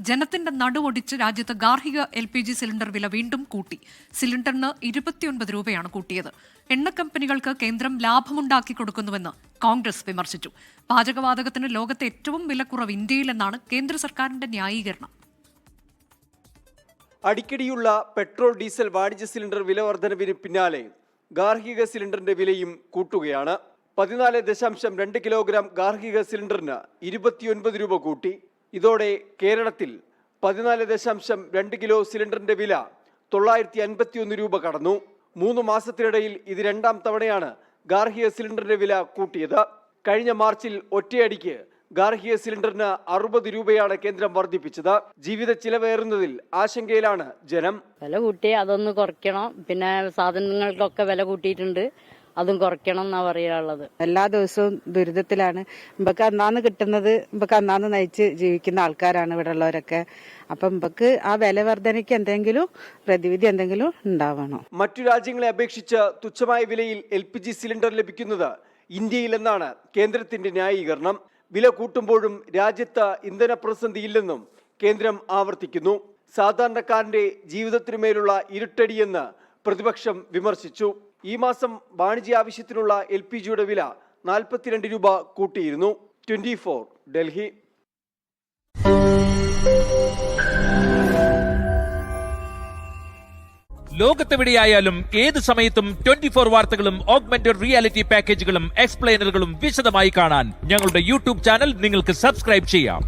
ജനത്തിന്റെ നടുവൊടിച്ച് രാജ്യത്ത് ഗാർഹിക LPG സിലിണ്ടർ വില വീണ്ടും കൂട്ടി. സിലിണ്ടറിന് 29 രൂപയാണ് കൂട്ടിയത്. എണ്ണ കമ്പനികൾക്ക് കേന്ദ്രം ലാഭമുണ്ടാക്കി കൊടുക്കുന്നുവെന്ന് കോൺഗ്രസ് വിമർശിച്ചു. പാചകവാതകത്തിന് ലോകത്തെ ഏറ്റവും വിലക്കുറവ് ഇന്ത്യയിലെന്നാണ് കേന്ദ്ര സർക്കാരിന്റെ ന്യായീകരണം. അടിക്കടിയുള്ള പെട്രോൾ ഡീസൽ വാണിജ്യ സിലിണ്ടർ വില വർധനവിന് പിന്നാലെ ഗാർഹിക സിലിണ്ടറിന്റെ വിലയും കൂട്ടുകയാണ്. 14.2 കിലോഗ്രാം ഗാർഹിക സിലിണ്ടറിന് 29 രൂപ കൂട്ടി. ഇതോടെ കേരളത്തിൽ 14.2 കിലോ സിലിണ്ടറിന്റെ വില 951 രൂപ കടന്നു. 3 മാസത്തിനിടയിൽ ഇത് രണ്ടാം തവണയാണ് ഗാർഹിക സിലിണ്ടറിന്റെ വില കൂട്ടിയത്. കഴിഞ്ഞ മാർച്ചിൽ ഒറ്റയടിക്ക് ഗാർഹിക സിലിണ്ടറിന് 60 രൂപയാണ് കേന്ദ്രം വർദ്ധിപ്പിച്ചത്. ജീവിത ചിലവേറുന്നതിൽ ആശങ്കയിലാണ് ജനം. വില കൂട്ടി അതൊന്ന് കുറയ്ക്കണം. പിന്നെ സാധനങ്ങൾക്കൊക്കെ വില കൂട്ടിയിട്ടുണ്ട്, അതും കുറയ്ക്കണം എന്നാ പറയാനുള്ളത്. എല്ലാ ദിവസവും ദുരിതത്തിലാണ്. ഇമ്പക്ക് അന്നാന്ന് കിട്ടുന്നത് ഇമ്പക്ക് അന്നാന്ന് നയിച്ച് ജീവിക്കുന്ന ആൾക്കാരാണ് ഇവിടെ ഉള്ളവരൊക്കെ. അപ്പം ഇമ്പക്ക് ആ വില വർധനയ്ക്ക് എന്തെങ്കിലും പ്രതിവിധി എന്തെങ്കിലും ഉണ്ടാവണം. മറ്റു രാജ്യങ്ങളെ അപേക്ഷിച്ച് തുച്ഛമായ വിലയിൽ LPG സിലിണ്ടർ ലഭിക്കുന്നത് ഇന്ത്യയിലെന്നാണ് കേന്ദ്രത്തിന്റെ ന്യായീകരണം. വില കൂട്ടുമ്പോഴും രാജ്യത്ത് ഇന്ധന പ്രതിസന്ധി ഇല്ലെന്നും കേന്ദ്രം ആവർത്തിക്കുന്നു. സാധാരണക്കാരന്റെ ജീവിതത്തിനുമേലുള്ള ഇരുട്ടടിയെന്ന് പ്രതിപക്ഷം വിമർശിച്ചു. ഈ മാസം വാണിജ്യ ആവശ്യത്തിനുള്ള LPGയുടെ വില 42 രൂപ കൂട്ടിയിരുന്നു. 24 ഡൽഹി. ലോകത്തെവിടെയായാലും ഏത് സമയത്തും 24 വാർത്തകളും ഓഗ്മെന്റഡ് റിയാലിറ്റി പാക്കേജുകളും എക്സ്പ്ലെയിനറുകളും വിശദമായി കാണാൻ ഞങ്ങളുടെ YouTube ചാനൽ നിങ്ങൾക്ക് സബ്സ്ക്രൈബ് ചെയ്യാം.